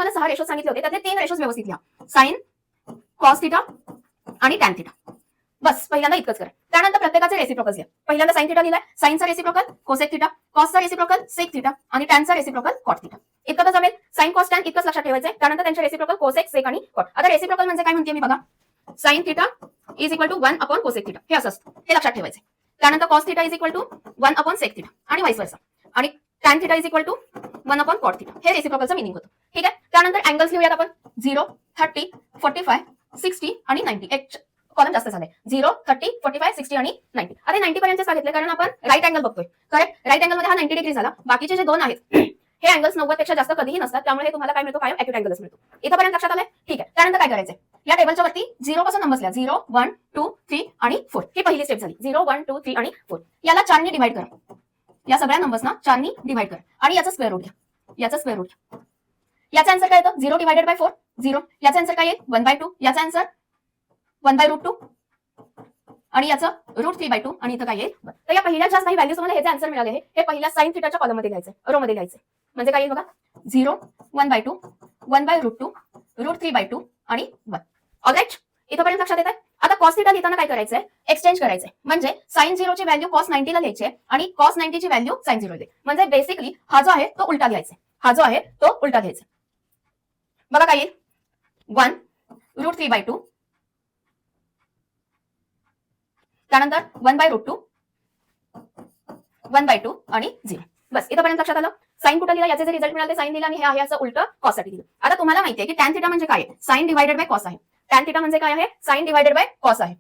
तुम्हाला 6 रेशो सांगितले होते त्यातले 3 रेशोज व्यवस्थित लिहा. साइन, कॉस थिटा आणि टॅन थिटा. बस पहिल्यांदा इतकंच करा. त्यानंतर प्रत्येकाचे रेसिप्रोकल्स घ्या. पहिल्यांदा साइन थिटा लिहिलाय, साइनचा रेसिप्रोकल कोसेक थिटा, कॉसचा रेसिप्रोकल सेक थिटा आणि टॅनचा रेसिप्रोकल कॉट थिटा. इतकं तर जमेल. साइन कॉस टॅन इतकंच लक्षात ठेवायचंय. त्यानंतर त्यांचे रेसिप्रोकल कोसेक सेक आणि कॉट. आता रेसिप्रोकल म्हणजे काय म्हणते मी बघा. Sine theta is equal to 1 upon cosec theta हे असं असतं, हे लक्षात ठेवायचंय. त्यानंतर cos theta is equal to 1 upon sec theta आणि वाइस वर्सा. आणि tan theta is equal to 1 upon cot theta हे रेसिप्रोकलचं मीनिंग होतं. ठीक आहे. त्यानंतर अँगल्स लिहूयात आपण. 0, 30, 45, 60 आणि 90. एक कॉलम जास्त झालाय. 0, 30, 45, 60 आणि 90. आता 90 पर्यंत सांगितले कारण आपण राईट अँगल बघतोय. करेक्ट. राईट अँगल मध्ये हा 90 डिग्री झाला. बाकीचे जे दोन आहेत हे अँगल्स 90 पेक्षा जास्त कधीही नसतात. त्यामुळे हे तुम्हाला काय मिळतो, कायम ॲक्यूट अँगलच मिळतो. इथपर्यंत लक्षात आलंय. ठीक आहे. त्यानंतर काय करायचंय, या टेबलच्या वरती 0 पासून नंबर्स लिहा. 0, 1, 2, 3 आणि 4. ही पहिली स्टेप झाली. 0, 1, 2, 3 आणि 4. याला 4 ने डिवाइड करा. या सगळ्या नंबर्सना 4 ने डिवाइड करा आणि याचा स्क्वेअर रूट घ्या. याचा स्क्वेअर रूट घ्या. याचा आन्सर काय येतं, 0 डिवाइडेड बाय 4 0. याचा आन्सर काय येईल, 1/2. याचा आन्सर 1/√2 आणि याचं √3/2 आणि इथं काय येईल. तर या पहिल्या ज्या काही व्हॅल्यूज तुम्हाला हे जे आन्सर मिळाले हे पहिल्या साइन थिटाच्या कॉलम मध्ये लिहायचे, रो मध्ये लिहायचे. म्हणजे काय येईल बघा, 0, 1/2, 1/√2, √3/2 आणि 1. ऑलराईट. इथपर्यंत लक्षात येत आहे. आता कॉस थिटा लिहिताना काय करायचंय, एक्सचेंज करायचंय. म्हणजे साइन 0 ची व्हॅल्यू कॉस 90 ला लिहायची आणि कॉस 90 ची व्हॅल्यू साइन 0 ला. म्हणजे बेसिकली हा जो आहे तो उलटा लिहायचा. हा जो आहे तो उलटा लिहायचा. बघा काय येईल, 1 √3/2 त्यानंतर 1/√2 1/2 आणि 0. बस इथपर्यंत लक्षात आलं. साइन कुठे लिहिला, याचे जे रिझल्ट मिळाले साइन दिला आणि हे आहे असं उलटं कॉस साठी दिलं. आता तुम्हाला माहिती आहे की टॅन थिटा म्हणजे काय आहे, साइन डिवाइडेड बाय कॉस आहे. टॅन थिटा म्हणजे काय आहे, साइन डिवाइडेड बाय कॉस आहे.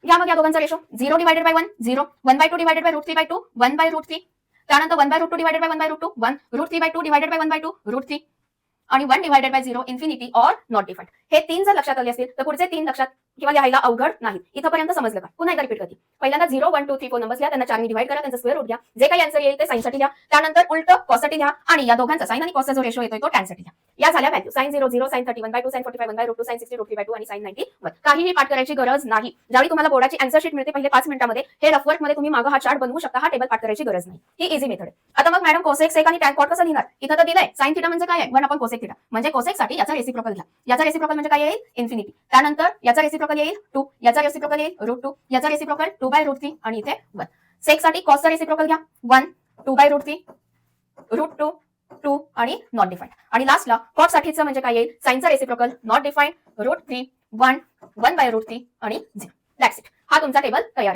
घ्या मग या दोघांचा ratio. 0 divided by 1 0, 1/2 divided by √3/2 1/√3. त्यानंतर 1/√2 डिवाइडेड बाय 1/√2 1, √3/2 डिवाइडेड बाय 1/2 √3 आणि 1 divided by 0 infinity or not defined. हे 3 जर लक्षात आले असतील तर पुढचे 3 लक्षात किंवा लिहायला अवघड नाही. इथपर्यंत समजलं का. पुन्हा एकदा रिपीट करते. पहिल्यांदा 0, 1, 2, 3, 4 नंबर्स लिहा, त्यांना 4 ने डिवाइड करा, त्यांचा स्क्वेअर रूट घ्या. जे काही आन्सर येईल ते साइन साठी लिहा. त्यानंतर उलट कॉस साठी लिहा आणि या दोघांचा साइन आणि कॉसचा जो रेशो येतोय तो टॅन साठी लिहा. या झाल्या value. Sine 0 0, sine 30 1/2, sine 45 1/√2, sine 60 √3/2 आणि साइन 90 1. काहीही पाठ करायची गरज नाही. ज्यावेळी तुम्हाला बोर्डाची आन्सर शीट मिळते पहिले 5 मिनिटांमध्ये हे रफ वर्क मध्ये तुम्ही मागे हा चार्ट बनवू शकता. हा टेबल पाठ करायची गरज नाही. ही इझी मेथड आहे. आता मग मॅडम कोसेक सेक आणि टॅन कॉट कसं लिहिणार. इथं तर दिलंय साइन थिटा म्हणजे काय आहे, 1 अपॉन कोसेक थिटा. म्हणजे कोसेक साठी याचा रेसिप्रोकल घ्या. याचा रेसिप्रोकल म्हणजे काय येईल, इन्फिनिटी. त्यानंतर याचा रेसिप्रोकल येईल 2, याचा रेसिप्रोकल येईल √2, याचा रेसिप्रोकल 2/√3 आणि इथे 1. सेक साठी कॉसचा रेसिप्रोकल घ्या 1, 2/√3, √2 2 आणि नॉट डिफाइंड. आणि लास्टला कॉट साठीचं म्हणजे काय येईल, साइनचा रेसिप्रोकल नॉट डिफाइंड √3 1 1/√3 आणि 0. That's it. हा तुमचा टेबल तयार.